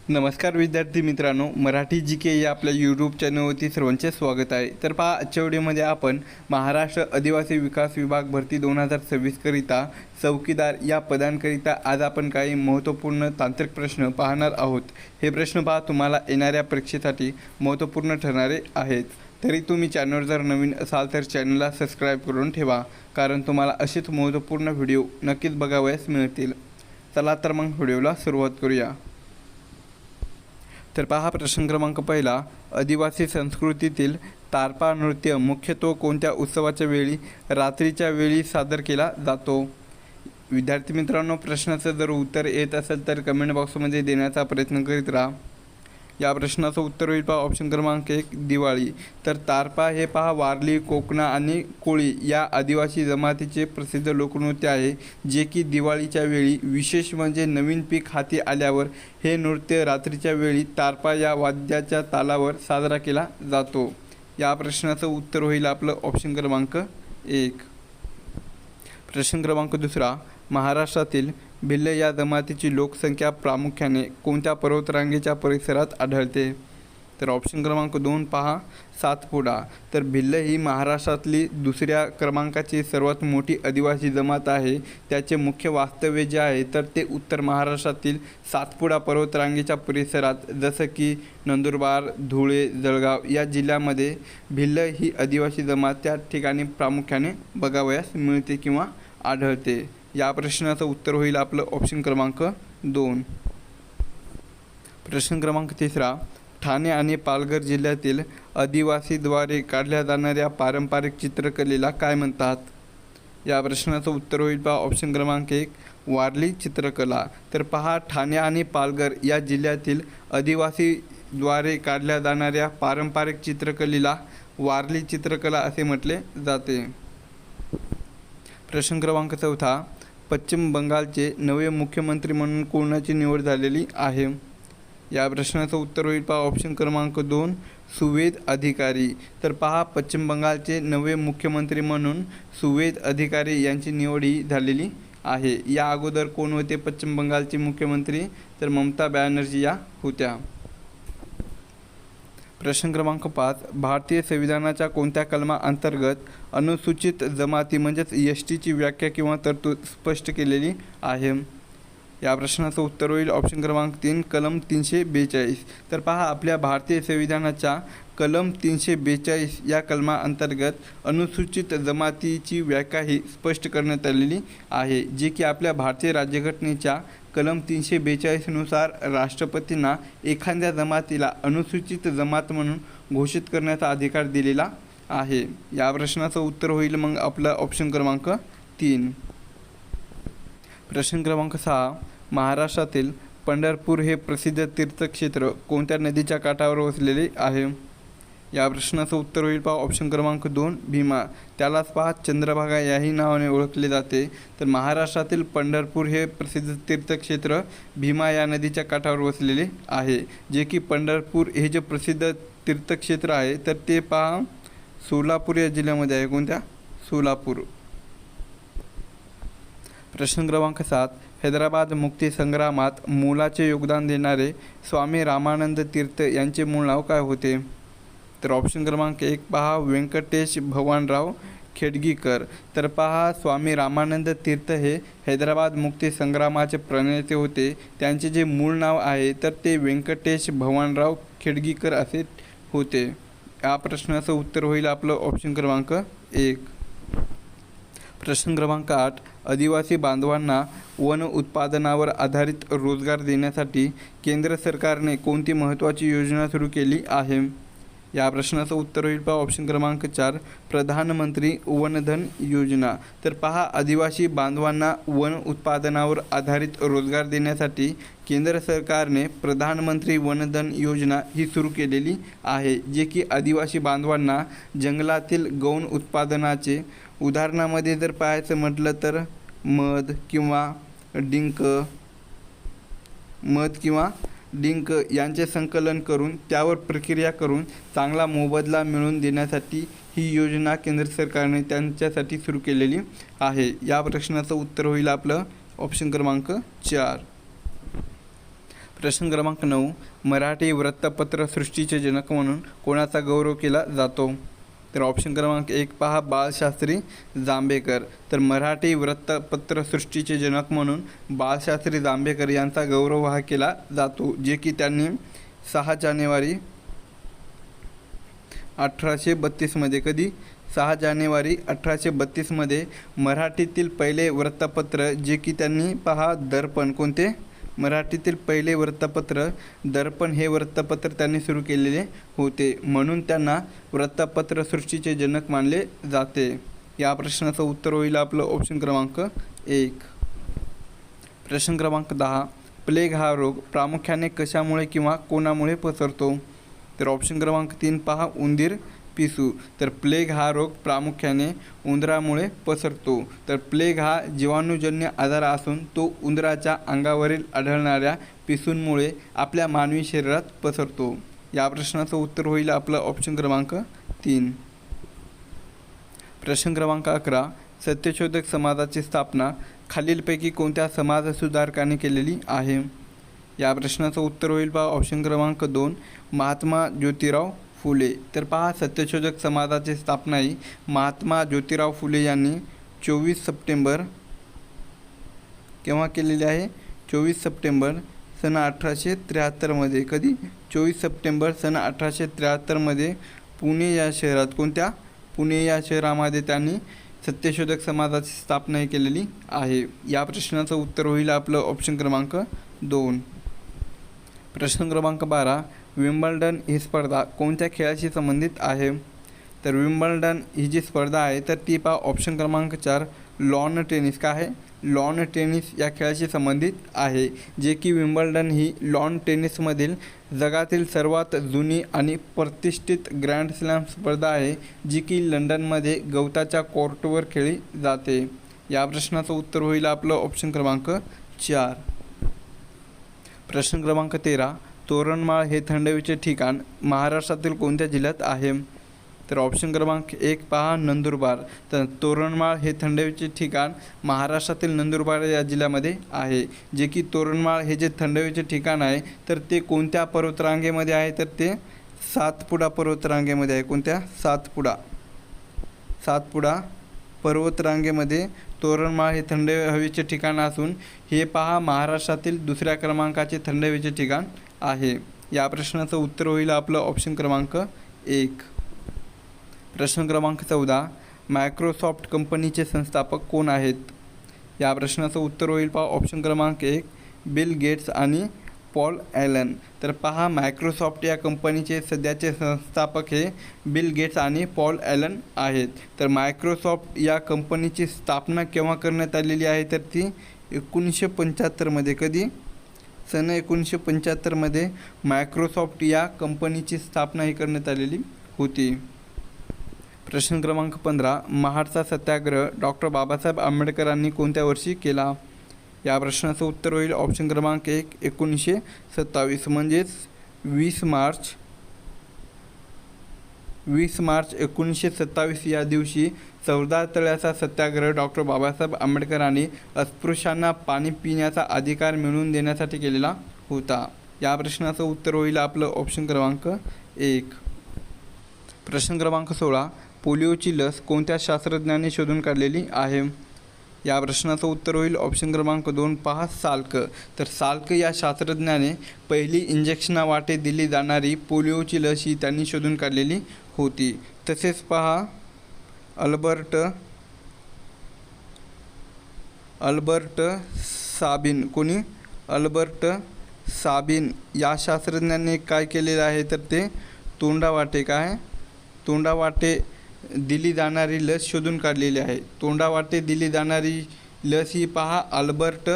नमस्कार विद्यार्थी मित्रांनो, मराठी जी के या आपल्या यूट्यूब चॅनलवरती सर्वांचे स्वागत आहे। तर पहा, आजच्या व्हिडिओमध्ये आपण महाराष्ट्र आदिवासी विकास विभाग भरती 2026 करिता चौकीदार या पदांकरिता आज आपण काही महत्त्वपूर्ण तांत्रिक प्रश्न पाहणार आहोत। हे प्रश्न पहा तुम्हाला येणाऱ्या परीक्षेसाठी महत्त्वपूर्ण ठरणारे आहेत। तरी तुम्ही चॅनलवर जर नवीन असाल तर चॅनलला सबस्क्राईब करून ठेवा, कारण तुम्हाला असेच महत्त्वपूर्ण व्हिडिओ नक्कीच बघावयास मिळतील। चला तर मग व्हिडिओला सुरुवात करूया। तर पहा, प्रश्न क्रमांक पहिला, आदिवासी संस्कृतीतील तारपा नृत्य मुख्यत्वे कोणत्या उत्सवाच्या वेळी रात्रीच्या वेळी सादर केला जातो? विद्यार्थी मित्रांनो, प्रश्नाचं जर उत्तर येत असेल तर कमेंट बॉक्समध्ये देण्याचा प्रयत्न करीत राहा। या प्रश्नाचं उत्तर होईल पहा ऑप्शन क्रमांक 1 दिवाळी। तर तारपा हे पहा वारली, कोकणा आणि कोळी या आदिवासी जमातीचे प्रसिद्ध लोकनृत्य आहे, जे की दिवाळीच्या वेळी, विशेष म्हणजे नवीन पीक हाती आल्यावर हे नृत्य रात्रीच्या वेळी तारपा या वाद्याच्या तालावर साजरा केला जातो। या प्रश्नाचं उत्तर होईल आपलं ऑप्शन क्रमांक 1। प्रश्न क्रमांक दुसरा, महाराष्ट्रातील भिल्ल या जमातीची लोकसंख्या प्रामुख्याने कोणत्या पर्वतरांगेच्या परिसरात आढळते? तर ऑप्शन क्रमांक 2 पहा सातपुडा। तर भिल्ल ही महाराष्ट्रातली दुसऱ्या क्रमांकाची सर्वात मोठी आदिवासी जमात आहे। त्याचे मुख्य वास्तव्य जे आहे तर ते उत्तर महाराष्ट्रातील सातपुडा पर्वतरांगेच्या परिसरात, जसं की नंदुरबार, धुळे, जळगाव या जिल्ह्यामध्ये भिल्ल ही आदिवासी जमात त्या ठिकाणी प्रामुख्याने बघावयास मिळते किंवा आढळते। या प्रश्नाचं उत्तर होईल आपलं ऑप्शन क्रमांक 2। प्रश्न क्रमांक तिसरा, ठाणे आणि पालघर जिल्ह्यातील आदिवासीद्वारे काढल्या जाणाऱ्या पारंपरिक चित्रकलेला काय म्हणतात? या प्रश्नाचं उत्तर होईल पहा ऑप्शन क्रमांक 1 वारली चित्रकला। तर पहा, ठाणे आणि पालघर या जिल्ह्यातील आदिवासीद्वारे काढल्या जाणाऱ्या पारंपरिक चित्रकलेला वारली चित्रकला असे म्हटले जाते। प्रश्न क्रमांक चौथा, पश्चिम बंगालचे नवे मुख्यमंत्री म्हणून कोणाची निवड झालेली आहे? या प्रश्नाचं उत्तर होईल पहा ऑप्शन क्रमांक 2 सुवेद अधिकारी। तर पहा, पश्चिम बंगालचे नवे मुख्यमंत्री म्हणून सुवेद अधिकारी यांची निवड ही झालेली आहे। या अगोदर कोण होते पश्चिम बंगालचे मुख्यमंत्री? तर ममता बॅनर्जी या होत्या। प्रश्न क्रमांक 5, भारतीय संविधानाच्या कोणत्या कलमाअंतर्गत अनुसूचित जमाती म्हणजेच एसटीची व्याख्या किंवा तरतूद स्पष्ट केलेली आहे? या प्रश्नाचं उत्तर होईल ऑप्शन क्रमांक 3 कलम 342। तर पहा, आपल्या भारतीय संविधानाच्या कलम 342 या कलमाअंतर्गत अनुसूचित जमातीची व्याख्या ही स्पष्ट करण्यात आलेली आहे, जे की आपल्या भारतीय राज्यघटनेच्या कलम 342 नुसार राष्ट्रपतींना एखाद्या जमातीला अनुसूचित जमात म्हणून घोषित करण्याचा अधिकार दिलेला आहे। या प्रश्नाचं उत्तर होईल मग आपला ऑप्शन क्रमांक 3। प्रश्न क्रमांक 6, महाराष्ट्रातील पंढरपूर हे प्रसिद्ध तीर्थक्षेत्र कोणत्या नदीच्या काठावर वसलेले आहे? या प्रश्नाचं उत्तर होईल पहा ऑप्शन क्रमांक 2 भीमा। त्यालाच पहा चंद्रभागा याही नावाने ओळखले जाते। तर महाराष्ट्रातील पंढरपूर हे प्रसिद्ध तीर्थक्षेत्र भीमा या नदीच्या काठावर वसलेले आहे, जे की पंढरपूर हे जे प्रसिद्ध तीर्थक्षेत्र आहे तर ते पहा सोलापूर या जिल्ह्यामध्ये आहे। कोणत्या? सोलापूर। प्रश्न क्रमांक 7, हैदराबाद मुक्ती संग्रामात मोलाचे योगदान देणारे स्वामी रामानंद तीर्थ यांचे मूळ नाव काय होते? तर ऑप्शन क्रमांक 1 पहा व्यंकटेश भवानराव खेडगीकर। तर पहा, स्वामी रामानंद तीर्थ हे हैदराबाद मुक्ती संग्रामाचे प्रणेते होते। त्यांचे जे मूळ नाव आहे तर ते व्यंकटेश भवानराव खेडगीकर असे होते। या प्रश्नाचं उत्तर होईल आपलं ऑप्शन क्रमांक 1। प्रश्न क्रमांक 8, आदिवासी बांधवांना वन उत्पादनावर आधारित रोजगार देण्यासाठी केंद्र सरकारने कोणती महत्त्वाची योजना सुरू केली आहे? या प्रश्नाचं उत्तर होईल पहा ऑप्शन क्रमांक 4 प्रधानमंत्री वनधन योजना। तर पहा, आदिवासी बांधवांना वन उत्पादनावर आधारित रोजगार देण्यासाठी केंद्र सरकारने प्रधानमंत्री वनधन योजना ही सुरू केलेली आहे, जे की आदिवासी बांधवांना जंगलातील गौण उत्पादनाचे, उदाहरणामध्ये जर पाहायचं म्हटलं तर मध किंवा डिंक यांचे संकलन करून त्यावर प्रक्रिया करून चांगला मोबदला मिळवून देण्यासाठी ही योजना केंद्र सरकारने त्यांच्यासाठी सुरू केलेली आहे। या प्रश्नाचं उत्तर होईल आपलं ऑप्शन क्रमांक 4। प्रश्न क्रमांक 9. मराठी वृत्तपत्रसृष्टीचे जनक म्हणून कोणाचा गौरव केला जातो? तर ऑप्शन क्रमांक 1 पहा, बाळशास्त्री जांभेकर. तर मराठी वृत्तपत्रसृष्टीचे जनक म्हणून बाळशास्त्री जांभेकर यांचा गौरव हा केला जातो, जे की त्यांनी 6 जानेवारी 1832 कधी 6 जानेवारी 1832 मराठीतील पहिले वृत्तपत्र, जे की त्यांनी पहा दर्पण, कोणते मराठीतील पहिले वृत्तपत्र दर्पण हे वृत्तपत्र त्यांनी सुरू केलेले होते, म्हणून त्यांना वृत्तपत्रसृष्टीचे जनक मानले जाते. या प्रश्नाचं उत्तर होईल आपलं ऑप्शन क्रमांक 1. प्रश्न क्रमांक 10. प्लेग हा रोग प्रामुख्याने कशामुळे किंवा कोणामुळे पसरतो? तर ऑप्शन क्रमांक 3 पहा, उंदीर पिसू. तर प्लेग हा रोग प्रामुख्याने उंदरामुळे पसरतो. तर प्लेग हा जीवाणूजन्य आजार असून तो उंदराच्या अंगावरील आढळणाऱ्या पिसूंमुळे आपल्या मानवी शरीरात पसरतो. या प्रश्नाचं उत्तर होईल आपलं ऑप्शन क्रमांक 3. प्रश्न क्रमांक 11. सत्यशोधक समाजाची स्थापना खालीलपैकी कोणत्या समाजसुधारकाने केलेली आहे? या प्रश्नाचं उत्तर होईल पहा ऑप्शन क्रमांक 2 महात्मा ज्योतिराव फुले. तर पहा, सत्यशोधक समाजाची स्थापना ही महात्मा ज्योतिराव फुले यांनी 24 सप्टेंबर केव्हा केलेली आहे? 24 सप्टेंबर सन 1873 कधी 24 सप्टेंबर सन 1873 पुणे या शहरात, कोणत्या पुणे या शहरामध्ये त्यांनी सत्यशोधक समाजाची स्थापना ही केलेली आहे. या प्रश्नाचं उत्तर होईल आपलं ऑप्शन क्रमांक 2. प्रश्न क्रमांक 12. विम्बल्डन ही स्पर्धा कोणत्या खेळाशी संबंधित आहे? तर विम्बल्डन ही जी स्पर्धा आहे तर ती पहा ऑप्शन क्रमांक 4 लॉन टेनिस. काय आहे? लॉन टेनिस या खेळाशी संबंधित आहे, जे की विम्बल्डन ही लॉन टेनिसमधील जगातील सर्वात जुनी आणि प्रतिष्ठित ग्रँड स्लॅम स्पर्धा आहे, जी की लंडनमध्ये गवताच्या कोर्टवर खेळली जाते. या प्रश्नाचं उत्तर होईल आपलं ऑप्शन क्रमांक 4. प्रश्न क्रमांक 13. तोरणमाळ हे थंडीचे ठिकाण महाराष्ट्रातील कोणत्या जिल्ह्यात आहे? तर ऑप्शन क्रमांक 1 पहा, नंदुरबार. तर तोरणमाळ हे थंडीचे ठिकाण महाराष्ट्रातील नंदुरबार या जिल्ह्यामध्ये आहे, जे की तोरणमाळ हे जे थंडीचे ठिकाण आहे तर ते कोणत्या पर्वतरांगेमध्ये आहे? तर ते सातपुडा पर्वतरांगेमध्ये आहे. कोणत्या? सातपुडा पर्वतरांगेमध्ये तोरणमाळ हे थंड हवेचे ठिकाण असून हे पहा महाराष्ट्रातील दुसऱ्या क्रमांकाचे थंड हवेचे ठिकाण आहे. या प्रश्नाचं उत्तर होईल आपलं ऑप्शन क्रमांक 1. प्रश्न क्रमांक 14. मायक्रोसॉफ्ट कंपनीचे संस्थापक कोण आहेत? या प्रश्नाचं उत्तर होईल पहा ऑप्शन क्रमांक 1 बिल गेट्स आणि पॉल ॲलन. तर पहा, मायक्रोसॉफ्ट या कंपनीचे सध्याचे संस्थापक हे बिल गेट्स आणि पॉल ॲलन आहेत. तर मायक्रोसॉफ्ट या कंपनीची स्थापना केव्हा करण्यात आलेली आहे? तर ती 1975 कधी सन 1975 मायक्रोसॉफ्ट या कंपनीची स्थापना ही करण्यात आलेली होती. प्रश्न क्रमांक 15. महाडचा सत्याग्रह डॉक्टर बाबासाहेब आंबेडकरांनी कोणत्या वर्षी केला? या प्रश्नाचं उत्तर होईल ऑप्शन क्रमांक 1 1927 म्हणजेच 20 मार्च 1927 या दिवशी चौदार तळ्याचा सत्याग्रह डॉक्टर बाबासाहेब आंबेडकरांनी अस्पृश्यांना पाणी पिण्याचा अधिकार मिळवून देण्यासाठी केलेला होता. या प्रश्नाचं उत्तर होईल आपलं ऑप्शन क्रमांक 1. प्रश्न क्रमांक 16. पोलिओची लस कोणत्या शास्त्रज्ञाने शोधून काढलेली आहे? या प्रश्नाचं उत्तर होईल ऑप्शन क्रमांक 2 पहा, साल्क. तर साल्क या शास्त्रज्ञाने पहिली इंजेक्शनावाटे दिली जाणारी पोलिओची लस ही त्यांनी शोधून काढलेली होती. तसेच पहा, अल्बर्ट साबिन. कोणी? अल्बर्ट साबिन या शास्त्रज्ञांनी काय केलेलं आहे? तर ते तोंडावाटे दिली जाणारी लस शोधून काढलेली आहे. तोंडावाटे दिली जाणारी लस ही पहा अल्बर्ट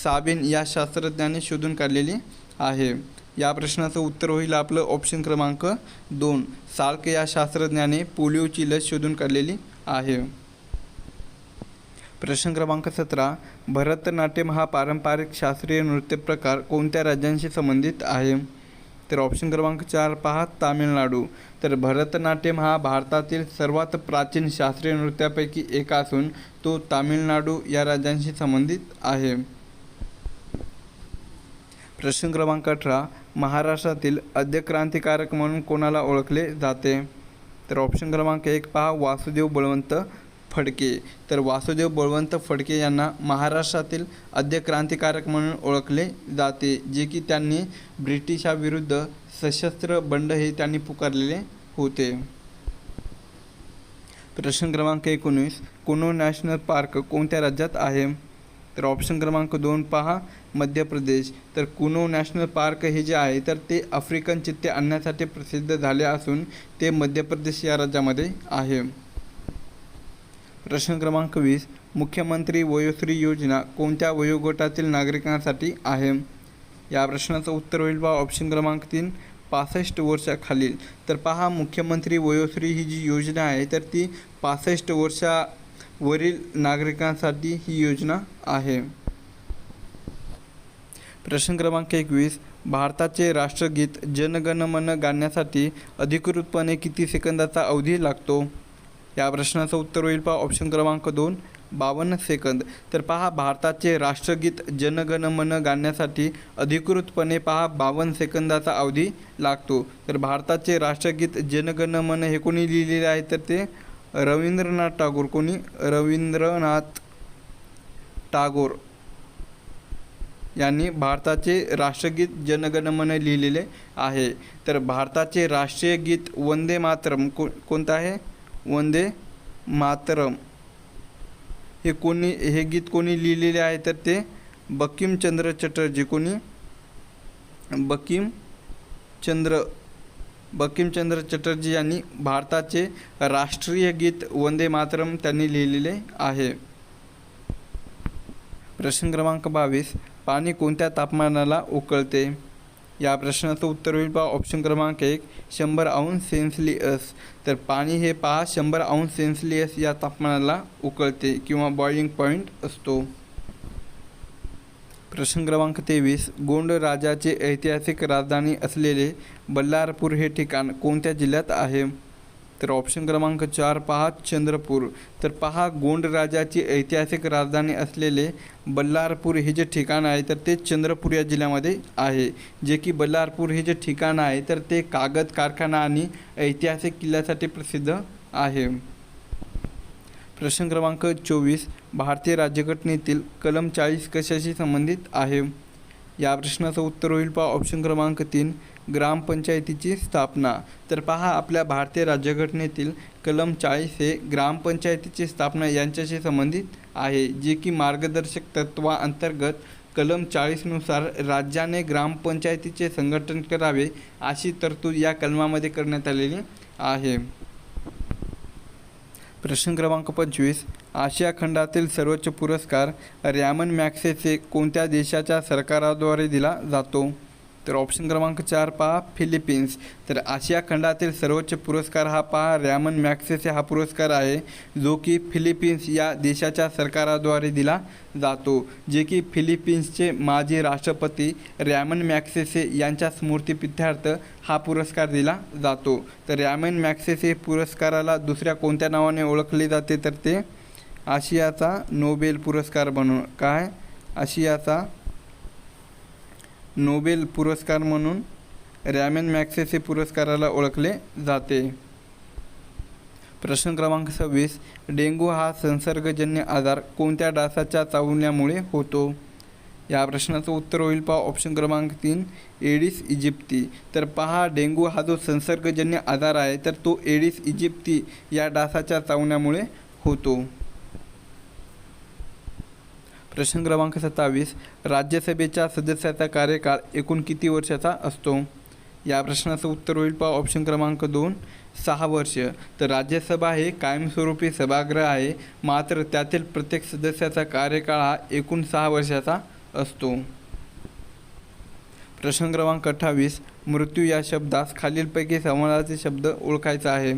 साबिन या शास्त्रज्ञाने शोधून काढलेली आहे. या प्रश्नाचं उत्तर होईल आपलं ऑप्शन क्रमांक 2 साल्क या शास्त्रज्ञाने पोलिओची लस शोधून काढलेली आहे. प्रश्न क्रमांक 17. भरतनाट्यम हा पारंपरिक शास्त्रीय नृत्य प्रकार कोणत्या राज्यांशी संबंधित आहे? तर ऑप्शन क्रमांक 4 पहा, तामिळनाडू. तर भरतनाट्यम हा भारतातील सर्वात प्राचीन शास्त्रीय नृत्यापैकी एक असून तो तामिळनाडू या राज्यांशी संबंधित आहे. प्रश्न क्रमांक 18, महाराष्ट्रातील आद्य क्रांतिकारक म्हणून कोणाला ओळखले जाते? तर ऑप्शन क्रमांक 1 पहा, वासुदेव बळवंत फडके. तर वासुदेव बळवंत फडके यांना महाराष्ट्रातील आद्य क्रांतिकारक म्हणून ओळखले जाते, जे की त्यांनी ब्रिटिशाविरुद्ध सशस्त्र बंड हे त्यांनी पुकारलेले होते. प्रश्न क्रमांक 19, कुनो नॅशनल पार्क कोणत्या राज्यात आहे? तर ऑप्शन क्रमांक 2 पहा, मध्य प्रदेश. तर कुनो नॅशनल पार्क हे जे आहे तर ते आफ्रिकन चित्ते आणण्यासाठी प्रसिद्ध झाले असून ते मध्य प्रदेश या राज्यामध्ये आहे. प्रश्न क्रमांक 20, मुख्यमंत्री वयोश्री योजना कोणत्या वयोगटातील नागरिकांसाठी आहे? या प्रश्नाचं उत्तर होईल पहा ऑप्शन क्रमांक 3, 65 वर्षाखालील. तर पहा, मुख्यमंत्री वयोश्री ही जी योजना आहे तर ती 65 वर्षावरील नागरिकांसाठी ही योजना आहे. प्रश्न क्रमांक 21, भारताचे राष्ट्रगीत जन गण मन गाण्यासाठी अधिकृतपणे किती सेकंदाचा अवधी लागतो? या प्रश्नाचं उत्तर होईल पहा ऑप्शन क्रमांक 2, 52 सेकंद. तर पहा, भारताचे राष्ट्रगीत जन गण मन गाण्यासाठी अधिकृतपणे पहा 52 सेकंदाचा अवधी लागतो. तर भारताचे राष्ट्रगीत जन गण मन हे कोणी लिहिलेले आहे? तर ते रवींद्रनाथ टागोर. कोणी? रवींद्रनाथ टागोर यांनी भारताचे राष्ट्रगीत जन गण मन लिहिलेले आहे. तर भारताचे राष्ट्रीय गीत वंदे मातरम कोणतं आहे? वंदे मातरम हे गीत कोणी लिहिलेले आहे? तर ते बंकिमचंद्र चटर्जी. कोणी? बंकिमचंद्र चटर्जी यांनी भारताचे राष्ट्रीय गीत वंदे मातरम त्यांनी लिहिलेले आहे. प्रश्न क्रमांक 22, पाणी कोणत्या तापमानाला उकळते? या प्रश्नाचं उत्तर होईल पहा ऑप्शन क्रमांक 1, 100 अंश सेल्सिअस. तर पाणी हे पहा 100 अंश सेल्सिअस या तापमानाला उकळते किंवा बॉइलिंग पॉईंट असतो. प्रश्न क्रमांक 23, गोंड राजाची ऐतिहासिक राजधानी असलेले बल्लारपूर हे ठिकाण कोणत्या जिल्ह्यात आहे? तर ऑप्शन क्रमांक 4 पहा, चंद्रपूर. तर पहा, गोंड राजाची ऐतिहासिक राजधानी असलेले बल्लारपूर हे जे ठिकाण आहे तर ते चंद्रपूर या जिल्ह्यामध्ये आहे, जे की बल्लारपूर हे जे ठिकाण आहे तर ते कागद कारखाना आणि ऐतिहासिक किल्ल्यासाठी प्रसिद्ध आहे. प्रश्न क्रमांक 24, भारतीय राज्यघटनेतील कलम 40 कशाशी संबंधित आहे? या प्रश्नाचं उत्तर होईल पहा ऑप्शन क्रमांक 3, ग्रामपंचायतीची स्थापना. तर पहा, आपल्या भारतीय राज्यघटनेतील कलम 40 हे ग्रामपंचायतीची स्थापना यांच्याशी संबंधित आहे, जे की मार्गदर्शक तत्त्वाअंतर्गत कलम 40 नुसार राज्याने ग्रामपंचायतीचे संघटन करावे अशी तरतूद या कलमामध्ये करण्यात आलेली आहे. प्रश्न क्रमांक 25, आशिया खंडातील सर्वोच्च पुरस्कार रॅमन मॅग्सेसे कोणत्या देशाच्या सरकाराद्वारे दिला जातो? तर ऑप्शन क्रमांक 4 पहा, फिलिपिन्स. तर आशिया खंडातील सर्वोच्च पुरस्कार हा पहा रॅमन मॅग्सेसे हा पुरस्कार आहे, जो की फिलिपिन्स या देशाच्या सरकाराद्वारे दिला जातो, जे की फिलिपिन्सचे माजी राष्ट्रपती रॅमन मॅग्सेसे यांच्या स्मृतिप्रित्यर्थ हा पुरस्कार दिला जातो. तर रॅमन मॅग्सेसे पुरस्काराला दुसऱ्या कोणत्या नावाने ओळखले जाते? तर ते आशियाचा नोबेल पुरस्कार म्हणून. काय? आशियाचा नोबेल पुरस्कार म्हणून रॅमन मॅग्सेसे पुरस्काराला ओळखले जाते. प्रश्न क्रमांक 26, डेंग्यू हा संसर्गजन्य आजार कोणत्या डासाच्या चावण्यामुळे होतो? या प्रश्नाचं उत्तर होईल पहा ऑप्शन क्रमांक 3, एडिस इजिप्ती. तर पहा, डेंग्यू हा जो संसर्गजन्य आजार आहे तर तो एडिस इजिप्ती या डासाच्या चावण्यामुळे होतो. प्रश्न क्रमांक 27, राज्यसभेच्या सदस्याचा कार्यकाळ एकूण किती वर्षाचा असतो? या प्रश्नाचं उत्तर होईल पहा ऑप्शन क्रमांक 2, 6 वर्ष. तर राज्यसभा हे कायमस्वरूपी सभागृह आहे, मात्र त्यातील प्रत्येक सदस्याचा कार्यकाळ हा एकूण 6 वर्षाचा असतो. प्रश्न क्रमांक 28, मृत्यू या शब्दास खालीलपैकी समानार्थी शब्द ओळखायचा आहे.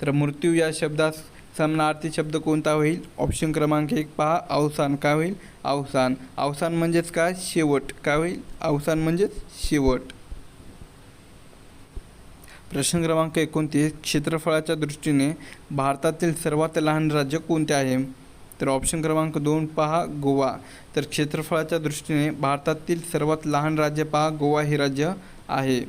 तर मृत्यू या शब्दास समानार्थी शब्द कोणता होईल? ऑप्शन क्रमांक 1 पहा, अवसान. काय होईल? अवसान. अवसान म्हणजेच काय? शेवट. काय होईल? अवसान म्हणजेच शेवट. प्रश्न क्रमांक 29, क्षेत्रफळाच्या दृष्टीने भारतातील सर्वात लहान राज्य कोणते आहे? तर ऑप्शन क्रमांक 2 पहा गोवा. तर क्षेत्रफळाच्या दृष्टीने भारतातील सर्वात लहान राज्य पहा गोवा हे राज्य आहे.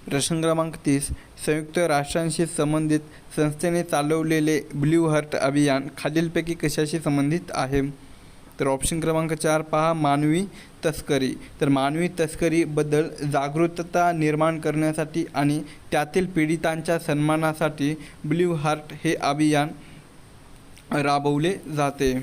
प्रश्न क्रमांक 30 संयुक्त राष्ट्रांशी संबंधित संस्थेने चालवलेले ब्ल्यू हार्ट अभियान खालीलपैकी कशाशी संबंधित आहे. तर ऑप्शन क्रमांक 4 पहा मानवी तस्करी. तर मानवी तस्करीबद्दल जागरूकता निर्माण करण्यासाठी आणि त्यातील पीडितांच्या सन्मानासाठी ब्ल्यू हार्ट हे अभियान राबवले जाते.